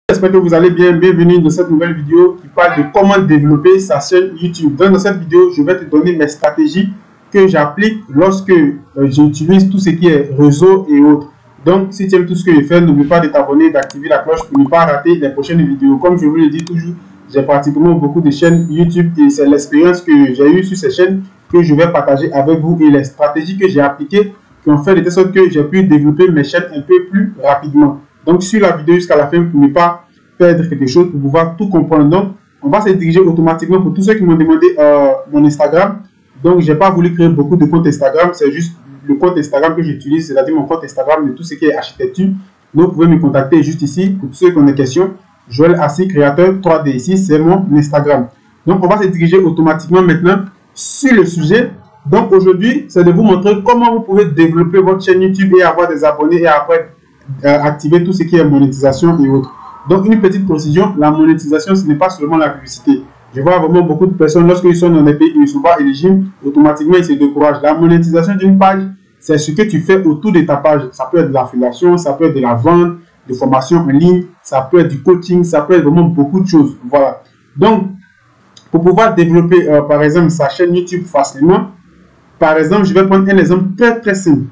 J'espère que vous allez bien. Bienvenue dans cette nouvelle vidéo qui parle de comment développer sa chaîne YouTube. Donc, dans cette vidéo, je vais te donner mes stratégies que j'applique lorsque j'utilise tout ce qui est réseau et autres. Donc, si tu aimes tout ce que je fais, n'oublie pas de t'abonner, d'activer la cloche pour ne pas rater les prochaines vidéos. Comme je vous le dis toujours, j'ai pratiquement beaucoup de chaînes YouTube et c'est l'expérience que j'ai eue sur ces chaînes que je vais partager avec vous et les stratégies que j'ai appliquées qui ont fait de telle sorte que j'ai pu développer mes chaînes un peu plus rapidement. Donc, suis la vidéo jusqu'à la fin pour ne pas perdre quelque chose, pour pouvoir tout comprendre. Donc, on va se diriger automatiquement pour tous ceux qui m'ont demandé mon Instagram. Donc, je n'ai pas voulu créer beaucoup de comptes Instagram. C'est juste le compte Instagram que j'utilise, c'est-à-dire mon compte Instagram de tout ce qui est architecture. Donc, vous pouvez me contacter juste ici pour tous ceux qui ont des questions. Joël Assis, créateur 3D. Ici, c'est mon Instagram. Donc, on va se diriger automatiquement maintenant sur le sujet. Donc, aujourd'hui, c'est de vous montrer comment vous pouvez développer votre chaîne YouTube et avoir des abonnés et après activer tout ce qui est monétisation et autres. Donc, une petite précision, la monétisation, ce n'est pas seulement la publicité. Je vois vraiment beaucoup de personnes, lorsqu'ils sont dans des pays où ils ne sont pas éligibles, automatiquement, ils se découragent. La monétisation d'une page, c'est ce que tu fais autour de ta page. Ça peut être de l'affiliation, ça peut être de la vente, de formation en ligne, ça peut être du coaching, ça peut être vraiment beaucoup de choses. Voilà. Donc, pour pouvoir développer, par exemple, sa chaîne YouTube facilement, par exemple, je vais prendre un exemple très simple.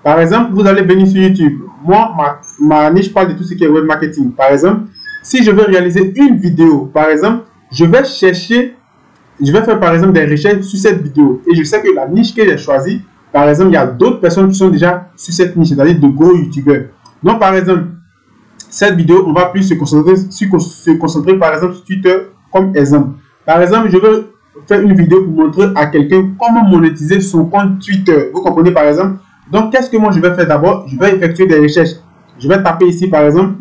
Par exemple, vous allez venir sur YouTube. Moi, ma niche parle de tout ce qui est web marketing. Par exemple, si je veux réaliser une vidéo, par exemple, je vais faire par exemple des recherches sur cette vidéo. Et je sais que la niche que j'ai choisie, par exemple, il y a d'autres personnes qui sont déjà sur cette niche, c'est-à-dire de gros youtubeurs. Donc, par exemple, cette vidéo, on va plus se concentrer par exemple sur Twitter comme exemple. Par exemple, je veux faire une vidéo pour montrer à quelqu'un comment monétiser son compte Twitter. Vous comprenez par exemple? Donc, qu'est-ce que moi je vais faire d'abord? Je vais effectuer des recherches. Je vais taper ici par exemple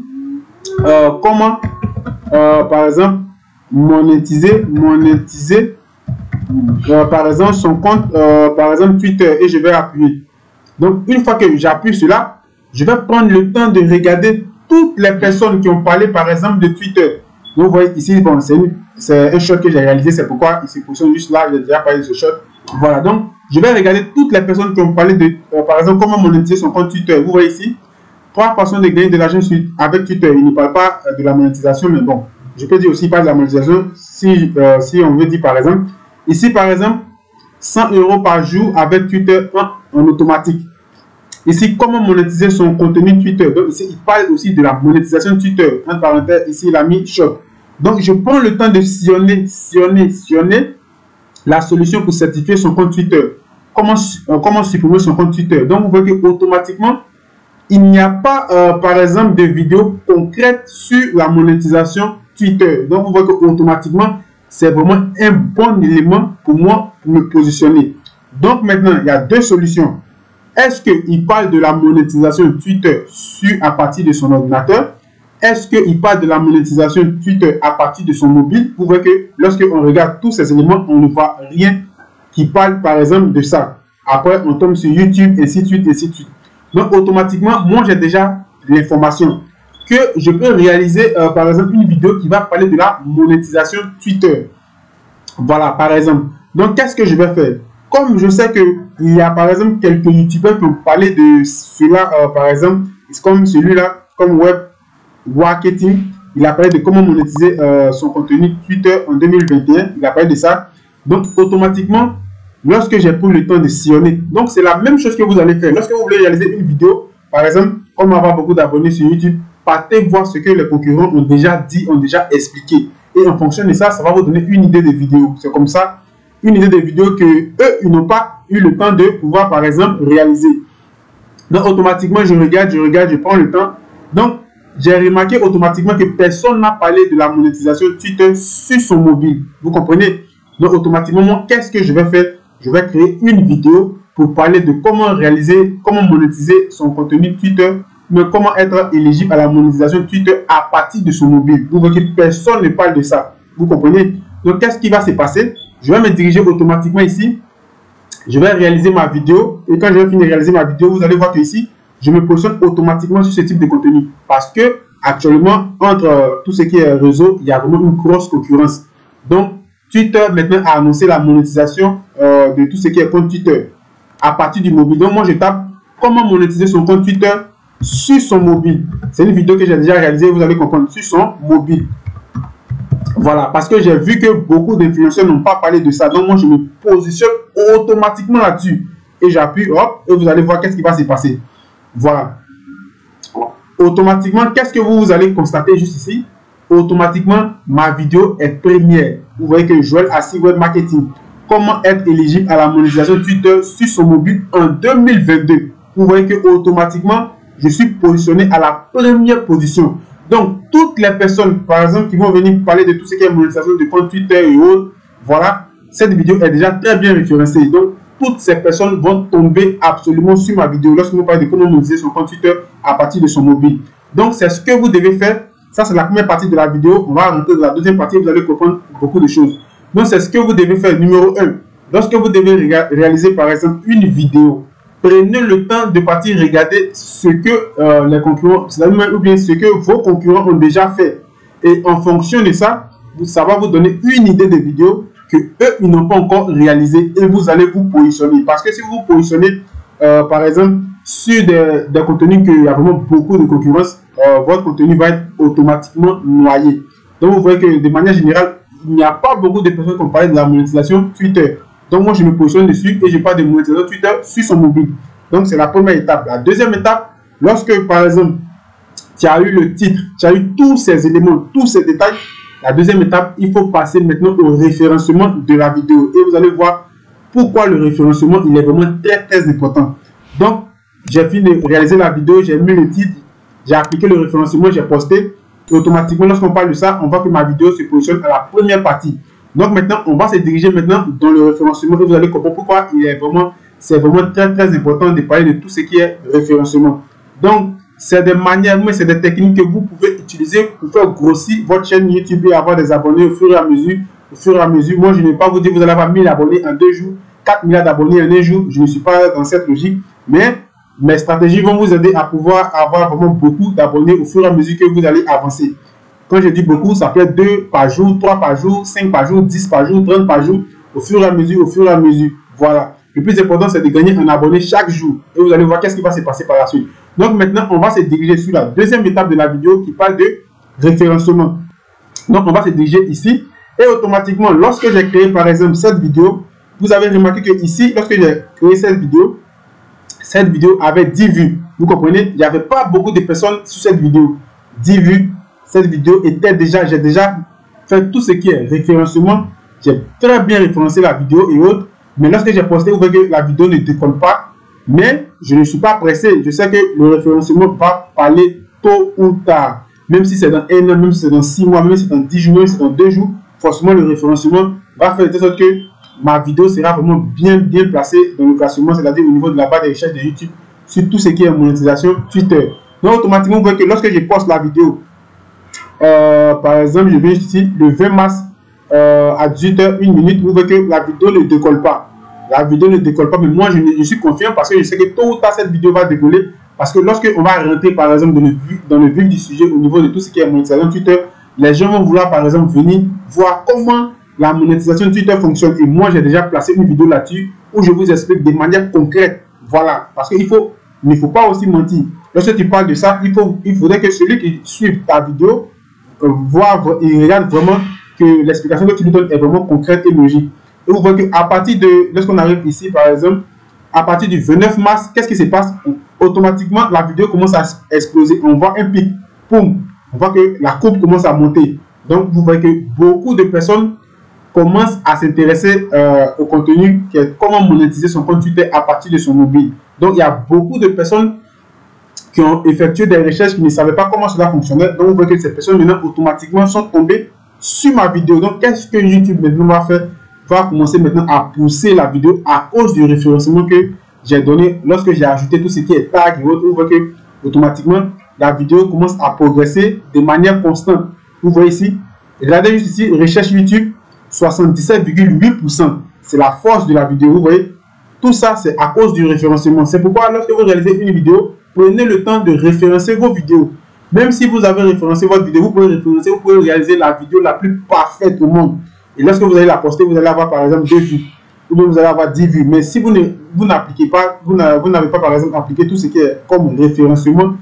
comment par exemple monétiser par exemple son compte par exemple Twitter et je vais appuyer. Donc, une fois que j'appuie cela, je vais prendre le temps de regarder toutes les personnes qui ont parlé par exemple de Twitter. Donc, vous voyez ici, bon, c'est un shot que j'ai réalisé, c'est pourquoi il se positionne juste là, j'ai déjà parlé de ce shot. Voilà, donc je vais regarder toutes les personnes qui ont parlé de, par exemple, comment monétiser son compte Twitter. Vous voyez ici, 3 façons de gagner de l'argent avec Twitter. Il ne parle pas de la monétisation, mais bon, je peux dire aussi pas de la monétisation si on veut dire par exemple. Ici, par exemple, 100 € par jour avec Twitter en automatique. Ici, comment monétiser son contenu Twitter. Donc ici, il parle aussi de la monétisation Twitter. Entre parenthèses, ici, il a mis shop. Donc, je prends le temps de sillonner la solution pour certifier son compte Twitter. Comment supprimer son compte Twitter. Donc, vous voyez qu'automatiquement, il n'y a pas, par exemple, de vidéos concrètes sur la monétisation Twitter. Donc, vous voyez qu'automatiquement, c'est vraiment un bon élément pour moi pour me positionner. Donc, maintenant, il y a deux solutions. Est-ce qu'il parle de la monétisation Twitter à partir de son ordinateur? Est-ce qu'il parle de la monétisation Twitter à partir de son mobile? Vous voyez que lorsque on regarde tous ces éléments, on ne voit rien qui parle par exemple de ça. Après, on tombe sur YouTube, ainsi de suite, ainsi de suite. Donc, automatiquement, moi, j'ai déjà l'information que je peux réaliser, par exemple, une vidéo qui va parler de la monétisation Twitter. Voilà, par exemple. Donc, qu'est-ce que je vais faire? Comme je sais qu'il y a, par exemple, quelques youtubeurs qui ont parlé de cela, par exemple, comme celui-là, comme web marketing, il a parlé de comment monétiser son contenu Twitter en 2021. Il a parlé de ça. Donc, automatiquement, lorsque j'ai pris le temps de sillonner, donc c'est la même chose que vous allez faire. Lorsque vous voulez réaliser une vidéo, par exemple, comme avoir beaucoup d'abonnés sur YouTube, partez voir ce que les concurrents ont déjà dit, ont déjà expliqué. Et en fonction de ça, ça va vous donner une idée de vidéo. C'est comme ça, une idée de vidéo que eux, ils n'ont pas eu le temps de pouvoir, par exemple, réaliser. Donc, automatiquement, je regarde, je prends le temps. Donc, j'ai remarqué automatiquement que personne n'a parlé de la monétisation Twitter sur son mobile. Vous comprenez? Donc, automatiquement, moi, qu'est-ce que je vais faire? Je vais créer une vidéo pour parler de comment monétiser son contenu Twitter, mais comment être éligible à la monétisation Twitter à partir de son mobile. Vous voyez que personne ne parle de ça. Vous comprenez? Donc, qu'est-ce qui va se passer? Je vais me diriger automatiquement ici. Je vais réaliser ma vidéo. Et quand je vais finir de réaliser ma vidéo, vous allez voir que ici, je me positionne automatiquement sur ce type de contenu. Parce que actuellement, entre tout ce qui est réseau, il y a vraiment une grosse concurrence. Donc, Twitter maintenant a annoncé la monétisation de tout ce qui est compte Twitter à partir du mobile. Donc, moi, je tape comment monétiser son compte Twitter sur son mobile. C'est une vidéo que j'ai déjà réalisée, vous allez comprendre, sur son mobile. Voilà, parce que j'ai vu que beaucoup d'influenceurs n'ont pas parlé de ça. Donc, moi, je me positionne automatiquement là-dessus. Et j'appuie, hop, et vous allez voir qu'est-ce qui va se passer. Voilà. Automatiquement, qu'est-ce que vous allez constater juste ici? Automatiquement, ma vidéo est première. Vous voyez que Joël Assis Web Marketing. Comment être éligible à la monétisation Twitter sur son mobile en 2022. Vous voyez que automatiquement, je suis positionné à la première position. Donc, toutes les personnes, par exemple, qui vont venir parler de tout ce qui est monétisation de compte Twitter et autres, voilà, cette vidéo est déjà très bien référencée. Donc, toutes ces personnes vont tomber absolument sur ma vidéo lorsque vous parlez de comment monétiser son compte Twitter à partir de son mobile. Donc, c'est ce que vous devez faire. Ça, c'est la première partie de la vidéo. On va rentrer dans la deuxième partie, vous allez comprendre beaucoup de choses. Donc, c'est ce que vous devez faire. Numéro 1, lorsque vous devez réaliser, par exemple, une vidéo, prenez le temps de partir regarder ce que les concurrents, ou bien ce que vos concurrents ont déjà fait. Et en fonction de ça, ça va vous donner une idée de vidéo que eux, ils n'ont pas encore réalisé et vous allez vous positionner. Parce que si vous vous positionnez, par exemple, sur des contenus qu'il y a vraiment beaucoup de concurrence, votre contenu va être automatiquement noyé. Donc, vous voyez que de manière générale, il n'y a pas beaucoup de personnes qui ont parlé de la monétisation Twitter. Donc, moi, je me positionne dessus et je parle de monétisation Twitter sur son mobile. Donc, c'est la première étape. La deuxième étape, lorsque, par exemple, tu as eu le titre, tu as eu tous ces éléments, tous ces détails, la deuxième étape, il faut passer maintenant au référencement de la vidéo. Et vous allez voir pourquoi le référencement, il est vraiment très, très important. Donc, j'ai fini de réaliser la vidéo, j'ai mis le titre, j'ai appliqué le référencement, j'ai posté. Et automatiquement, lorsqu'on parle de ça, on voit que ma vidéo se positionne à la première partie. Donc maintenant, on va se diriger maintenant dans le référencement et vous allez comprendre pourquoi c'est vraiment très très important de parler de tout ce qui est référencement. Donc, c'est des manières, mais c'est des techniques que vous pouvez utiliser pour faire grossir votre chaîne YouTube et avoir des abonnés au fur et à mesure. Moi, je ne vais pas vous dire que vous allez avoir 1000 abonnés en 2 jours, 4 milliards d'abonnés en 1 jour. Je ne suis pas dans cette logique, mais mes stratégies vont vous aider à pouvoir avoir vraiment beaucoup d'abonnés au fur et à mesure que vous allez avancer. Quand je dis beaucoup, ça peut être 2 par jour, 3 par jour, 5 par jour, 10 par jour, 30 par jour, au fur et à mesure, Voilà. Le plus important, c'est de gagner un abonné chaque jour. Et vous allez voir qu'est-ce qui va se passer par la suite. Donc maintenant, on va se diriger sur la deuxième étape de la vidéo qui parle de référencement. Donc on va se diriger ici. Et automatiquement, lorsque j'ai créé par exemple cette vidéo, vous avez remarqué que ici, lorsque j'ai créé cette vidéo avait 10 vues. Vous comprenez? Il n'y avait pas beaucoup de personnes sur cette vidéo. 10 vues. Cette vidéo était déjà, j'ai déjà fait tout ce qui est référencement. J'ai très bien référencé la vidéo et autres. Mais lorsque j'ai posté, vous voyez que la vidéo ne décolle pas. Mais je ne suis pas pressé. Je sais que le référencement va parler tôt ou tard. Même si c'est dans 1 an, même si c'est dans 6 mois, même si c'est dans 10 jours, même si c'est dans 2 jours, forcément le référencement va faire de sorte que ma vidéo sera vraiment bien placée dans le classement, c'est-à-dire au niveau de la barre de recherche de YouTube, sur tout ce qui est monétisation Twitter. Donc automatiquement, vous voyez que lorsque je poste la vidéo, par exemple, je viens ici le 20 mars à 18h, 1 minute, vous voyez que la vidéo ne décolle pas. La vidéo ne décolle pas, mais moi je suis confiant parce que je sais que tôt ou tard cette vidéo va décoller. Parce que lorsque on va rentrer par exemple dans le vif du sujet au niveau de tout ce qui est monétisation Twitter, les gens vont vouloir par exemple venir voir comment la monétisation Twitter fonctionne. Et moi j'ai déjà placé une vidéo là-dessus où je vous explique de manière concrète. Voilà, parce qu'il ne faut pas aussi mentir. Lorsque tu parles de ça, il faudrait que celui qui suit ta vidéo il regarde vraiment que l'explication que tu lui donnes est vraiment concrète et logique. Et vous voyez qu'à partir de, lorsqu'on arrive ici par exemple, à partir du 29 mars, qu'est-ce qui se passe? Automatiquement, la vidéo commence à exploser. On voit un pic. Boum. On voit que la courbe commence à monter. Donc, vous voyez que beaucoup de personnes commencent à s'intéresser au contenu qui est comment monétiser son compte Twitter à partir de son mobile. Donc, il y a beaucoup de personnes qui ont effectué des recherches qui ne savaient pas comment cela fonctionnait. Donc, vous voyez que ces personnes maintenant automatiquement sont tombées sur ma vidéo. Donc, qu'est-ce que YouTube maintenant va faire? Va commencer maintenant à pousser la vidéo à cause du référencement que j'ai donné lorsque j'ai ajouté tout ce qui est tag et autres. Vous voyez que automatiquement la vidéo commence à progresser de manière constante. Vous voyez ici, regardez juste ici, recherche YouTube 77,8%. C'est la force de la vidéo. Vous voyez, tout ça c'est à cause du référencement. C'est pourquoi lorsque vous réalisez une vidéo, prenez le temps de référencer vos vidéos. Même si vous avez référencé votre vidéo, vous pouvez réaliser la vidéo la plus parfaite au monde. Et lorsque vous allez la poster, vous allez avoir par exemple 2 vues. Ou bien vous allez avoir 10 vues. Mais si vous n'appliquez pas, vous n'avez pas par exemple appliqué tout ce qui est comme référencement,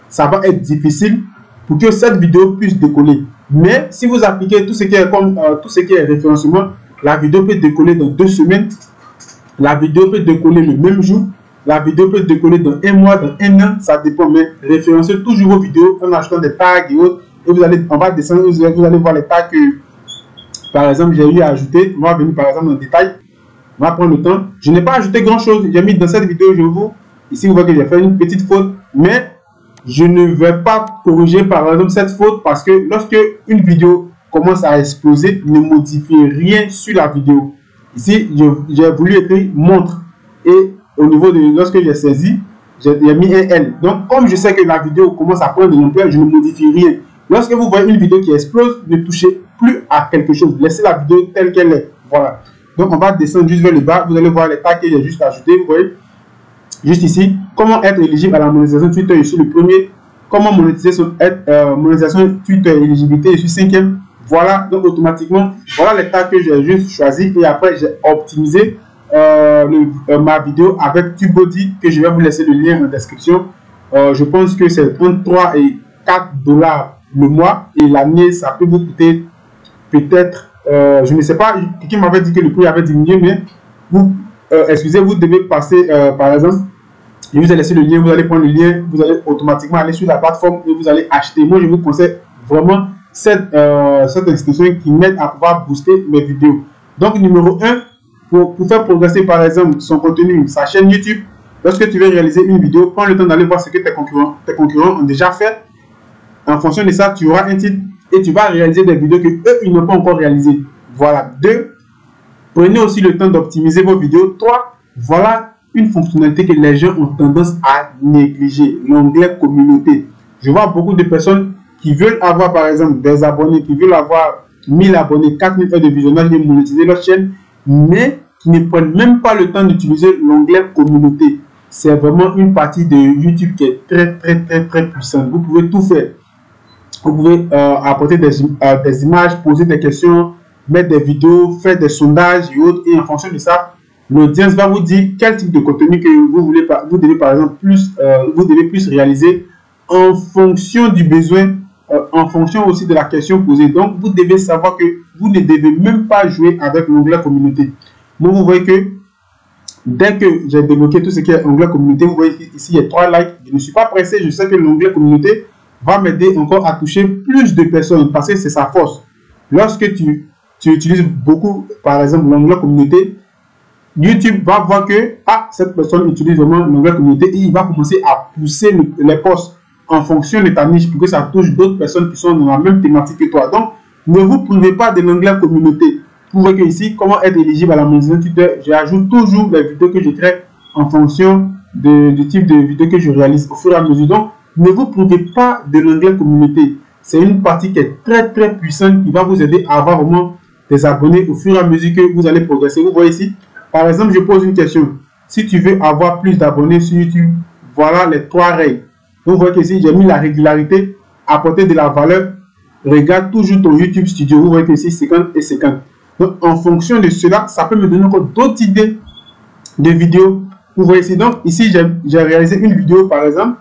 ça va être difficile pour que cette vidéo puisse décoller. Mais si vous appliquez tout ce qui est comme tout ce qui est référencement, la vidéo peut décoller dans 2 semaines, la vidéo peut décoller le même jour, la vidéo peut décoller dans 1 mois, dans 1 an, ça dépend. Mais référencez toujours vos vidéos en achetant des tags et autres. Et vous allez, on va descendre, vous allez voir les tags que, par exemple, j'ai eu à ajouter. On va venir par exemple dans le détail. On va prendre le temps. Je n'ai pas ajouté grand chose. J'ai mis dans cette vidéo, je vous. Ici, vous voyez que j'ai fait une petite faute. Mais je ne vais pas corriger par exemple cette faute parce que lorsque une vidéo commence à exploser, ne modifiez rien sur la vidéo. Ici, j'ai voulu écrire montre. Et au niveau de lorsque j'ai saisi, j'ai mis un L. Donc, comme je sais que la vidéo commence à prendre de l'ampleur, je ne modifie rien. Lorsque vous voyez une vidéo qui explose, ne touchez plus à quelque chose. Laissez la vidéo telle qu'elle est. Voilà. Donc, on va descendre juste vers le bas. Vous allez voir les tags que j'ai juste ajoutés. Vous voyez, juste ici, comment être éligible à la monétisation Twitter. Je suis le premier. Comment monétiser monétisation Twitter éligibilité. Je suis 5e. Voilà. Donc, automatiquement, voilà les tags que j'ai juste choisi. Et après, j'ai optimisé ma vidéo avec TubeBuddy que je vais vous laisser le lien en description. Je pense que c'est entre 3 et 4 $ le mois et l'année ça peut vous coûter peut-être je ne sais pas, quelqu'un m'avait dit que le prix avait diminué, mais vous excusez, vous devez passer par exemple, je vous ai laissé le lien, vous allez prendre le lien, vous allez automatiquement aller sur la plateforme et vous allez acheter. Moi je vous conseille vraiment cette institution qui m'aide à pouvoir booster mes vidéos. Donc numéro 1, pour faire progresser par exemple son contenu, sa chaîne YouTube, lorsque tu veux réaliser une vidéo, prends le temps d'aller voir ce que tes concurrents ont déjà fait. En fonction de ça, tu auras un titre et tu vas réaliser des vidéos que eux, ils n'ont pas encore réalisées. Voilà. 2, prenez aussi le temps d'optimiser vos vidéos. 3, voilà une fonctionnalité que les gens ont tendance à négliger, l'onglet communauté. Je vois beaucoup de personnes qui veulent avoir par exemple des abonnés, qui veulent avoir 1000 abonnés, 4000 heures de visionnage et monétiser leur chaîne, mais qui ne prennent même pas le temps d'utiliser l'onglet communauté. C'est vraiment une partie de YouTube qui est très puissante. Vous pouvez tout faire. Vous pouvez apporter des images, poser des questions, mettre des vidéos, faire des sondages et autres. Et en fonction de ça, l'audience va vous dire quel type de contenu que vous devez par exemple plus réaliser en fonction du besoin, en fonction aussi de la question posée. Donc, vous devez savoir que vous ne devez même pas jouer avec l'onglet communauté. Moi, vous voyez que dès que j'ai débloqué tout ce qui est onglet communauté, vous voyez ici, il y a 3 likes. Je ne suis pas pressé. Je sais que l'onglet communauté va m'aider encore à toucher plus de personnes parce que c'est sa force. Lorsque tu utilises beaucoup, par exemple, l'onglet communauté, YouTube va voir que cette personne utilise vraiment l'onglet communauté et il va commencer à pousser les posts en fonction de ta niche pour que ça touche d'autres personnes qui sont dans la même thématique que toi. Donc, ne vous privez pas de l'onglet communauté. Vous voyez que ici, comment être éligible à la monétisation Twitter, j'ajoute toujours les vidéos que je traite en fonction du type de vidéo que je réalise au fur et à mesure. Donc, ne vous privez pas de l'onglet communauté. C'est une partie qui est très puissante qui va vous aider à avoir vraiment des abonnés au fur et à mesure que vous allez progresser. Vous voyez ici, par exemple, je pose une question. Si tu veux avoir plus d'abonnés sur YouTube, voilà les 3 règles. Vous voyez qu'ici, j'ai mis la régularité, apporter de la valeur. Regarde toujours ton YouTube Studio. Vous voyez qu'ici, 50 et 50. Donc, en fonction de cela, ça peut me donner encore d'autres idées de vidéos. Vous voyez ici, donc, ici, j'ai réalisé une vidéo, par exemple.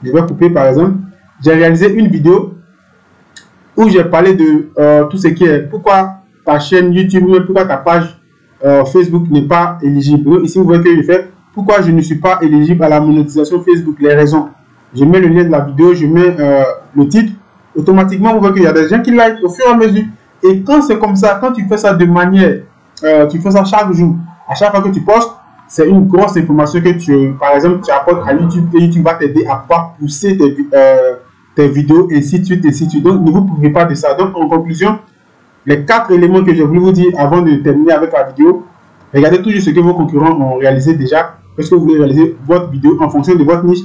Je vais couper par exemple. J'ai réalisé une vidéo où j'ai parlé de tout ce qui est pourquoi ta chaîne YouTube, pourquoi ta page Facebook n'est pas éligible. Donc, ici, vous voyez que je fais pourquoi je ne suis pas éligible à la monétisation Facebook. Les raisons. Je mets le lien de la vidéo, je mets le titre. Automatiquement, vous voyez qu'il y a des gens qui like au fur et à mesure. Et quand c'est comme ça, quand tu fais ça de manière, tu fais ça chaque jour, à chaque fois que tu postes, c'est une grosse information que par exemple, tu apportes à YouTube et YouTube va t'aider à pouvoir pousser tes vidéos, et ainsi de suite, et ainsi de suite. Donc, ne vous privez pas de ça. Donc, en conclusion, les 4 éléments que j'ai voulu vous dire avant de terminer avec la vidéo, regardez toujours ce que vos concurrents ont réalisé déjà. Parce que vous voulez réaliser votre vidéo en fonction de votre niche.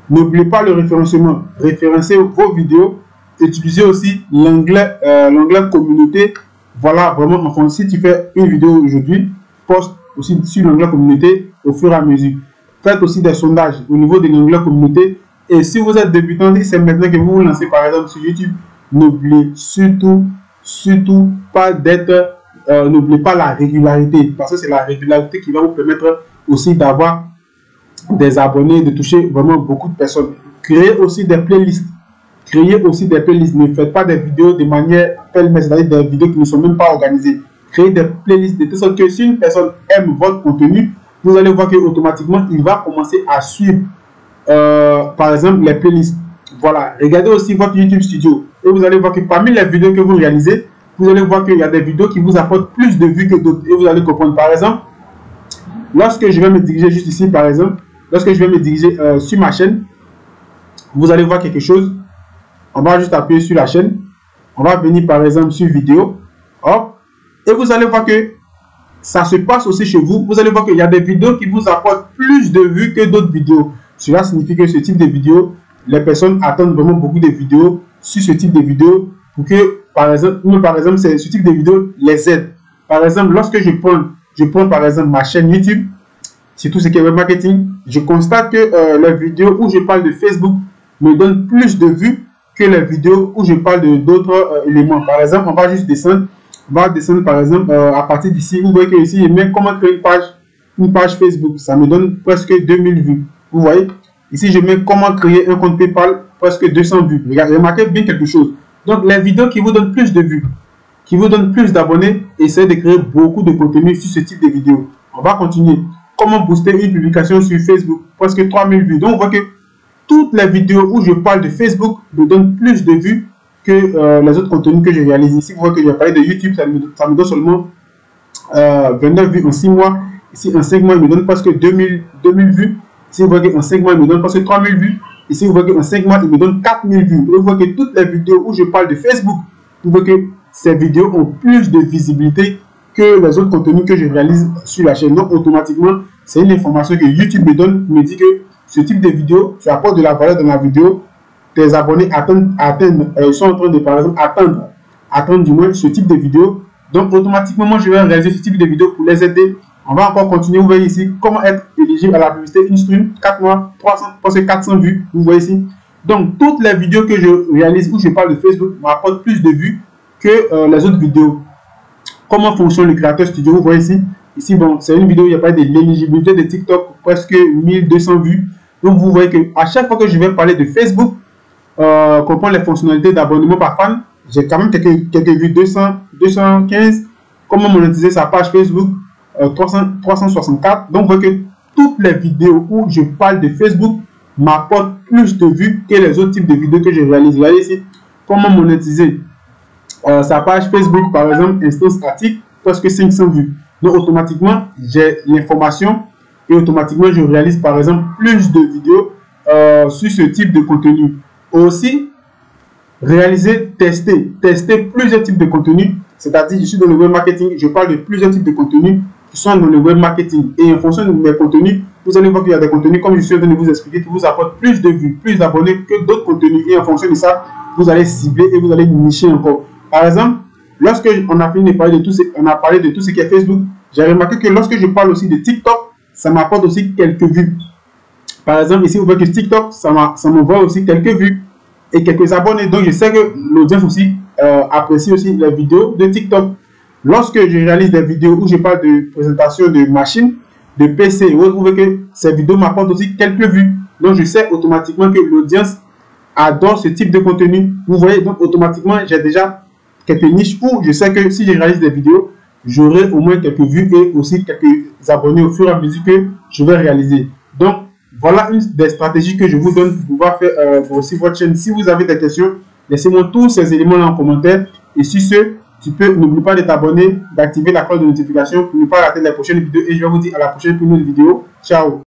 N'oubliez pas le référencement. Référencez vos vidéos. Utilisez aussi l'onglet communauté. Voilà, vraiment, enfin, si tu fais une vidéo aujourd'hui, poste aussi sur l'onglet communauté au fur et à mesure. Faites aussi des sondages au niveau de l'onglet communauté. Et si vous êtes débutant, si c'est maintenant que vous vous lancez par exemple sur YouTube, n'oubliez surtout pas d'être, n'oubliez pas la régularité. Parce que c'est la régularité qui va vous permettre aussi d'avoir des abonnés, de toucher vraiment beaucoup de personnes. Créez aussi des playlists. Créez aussi des playlists. Ne faites pas des vidéos de manière pêle-mêle, c'est-à-dire des vidéos qui ne sont même pas organisées. Créez des playlists de telle sorte que si une personne aime votre contenu, vous allez voir qu'automatiquement, il va commencer à suivre, par exemple, les playlists. Voilà. Regardez aussi votre YouTube Studio. Et vous allez voir que parmi les vidéos que vous réalisez, vous allez voir qu'il y a des vidéos qui vous apportent plus de vues que d'autres. Et vous allez comprendre. Par exemple, lorsque je vais me diriger juste ici, par exemple, lorsque je vais me diriger sur ma chaîne, vous allez voir quelque chose. On va juste appuyer sur la chaîne. On va venir par exemple sur vidéo. Hop. Et vous allez voir que ça se passe aussi chez vous. Vous allez voir qu'il y a des vidéos qui vous apportent plus de vues que d'autres vidéos. Cela signifie que ce type de vidéo, les personnes attendent vraiment beaucoup de vidéos sur ce type de vidéo pour que, par exemple, ce type de vidéo les aide. Par exemple, lorsque je prends par exemple ma chaîne YouTube, c'est tout ce qui est web marketing, je constate que les vidéos où je parle de Facebook me donnent plus de vues que les vidéos où je parle de d'autres éléments. Par exemple, on va juste descendre. On va descendre par exemple à partir d'ici. Vous voyez que ici, il met comment créer une page Facebook. Ça me donne presque 2000 vues. Vous voyez. Ici, je mets comment créer un compte PayPal, presque 200 vues. Remarquez bien quelque chose. Donc, les vidéos qui vous donnent plus de vues, qui vous donnent plus d'abonnés, essayez de créer beaucoup de contenu sur ce type de vidéos. On va continuer. Comment booster une publication sur Facebook, presque 3000 vues. Donc, on voit que toutes les vidéos où je parle de Facebook me donnent plus de vues que les autres contenus que je réalise. Ici, vous voyez que j'ai parlé de YouTube, ça me donne seulement 29 vues en 6 mois. Ici, en 5 mois, il me donne presque 2000 vues. Ici, vous voyez qu'en 5 mois, il me donne presque 3000 vues. Ici, vous voyez qu'en 5 mois, il me donne 4000 vues. Et vous voyez que toutes les vidéos où je parle de Facebook, vous voyez que ces vidéos ont plus de visibilité que les autres contenus que je réalise sur la chaîne. Donc, automatiquement, c'est une information que YouTube me donne, me dit que ce type de vidéo, tu apportes de la valeur dans la vidéo, tes abonnés sont en train de, par exemple, attendre du moins ce type de vidéo. Donc, automatiquement, moi, je vais réaliser ce type de vidéo pour les aider. On va encore continuer. Vous voyez ici comment être éligible à la publicité InStream, 4 mois, 300, presque 400 vues. Vous voyez ici. Donc, toutes les vidéos que je réalise où je parle de Facebook m'apportent plus de vues que les autres vidéos. Comment fonctionne le Creator Studio? Vous voyez ici. Ici, bon, c'est une vidéo, il n'y a pas de l'éligibilité de TikTok, presque 1200 vues. Donc, vous voyez que à chaque fois que je vais parler de Facebook, comprendre les fonctionnalités d'abonnement par fan, j'ai quand même quelques vues, 215. Comment monétiser sa page Facebook, 364. Donc, vous voyez que toutes les vidéos où je parle de Facebook m'apportent plus de vues que les autres types de vidéos que je réalise. Vous voyez ici, comment monétiser sa page Facebook, par exemple, instance article, presque 500 vues. Donc, automatiquement, j'ai l'information et automatiquement, je réalise, par exemple, plus de vidéos sur ce type de contenu. Aussi, réaliser, tester plusieurs types de contenus. C'est-à-dire, je suis dans le web marketing, je parle de plusieurs types de contenus qui sont dans le web marketing. Et en fonction de mes contenus, vous allez voir qu'il y a des contenus, comme je suis en train de vous expliquer, qui vous apportent plus de vues, plus d'abonnés que d'autres contenus. Et en fonction de ça, vous allez cibler et vous allez nicher encore. Par exemple, lorsque on a fini de parler de tout ce qui est Facebook, j'ai remarqué que lorsque je parle aussi de TikTok, ça m'apporte aussi quelques vues. Par exemple, ici, vous voyez que TikTok, ça m'envoie aussi quelques vues et quelques abonnés. Donc, je sais que l'audience aussi apprécie aussi les vidéos de TikTok. Lorsque je réalise des vidéos où je parle de présentation de machines, de PC, vous trouvez que ces vidéos m'apportent aussi quelques vues. Donc, je sais automatiquement que l'audience adore ce type de contenu. Vous voyez, donc automatiquement, j'ai déjà quelques niches où je sais que si je réalise des vidéos, j'aurai au moins quelques vues et aussi quelques abonnés au fur et à mesure que je vais réaliser. Donc, voilà une des stratégies que je vous donne pour pouvoir faire aussi votre chaîne. Si vous avez des questions, laissez-moi tous ces éléments en commentaire. Et sur ce, n'oublie pas de t'abonner, d'activer la cloche de notification pour ne pas rater les prochaines vidéos. Et je vais vous dire à la prochaine pour une autre vidéo. Ciao!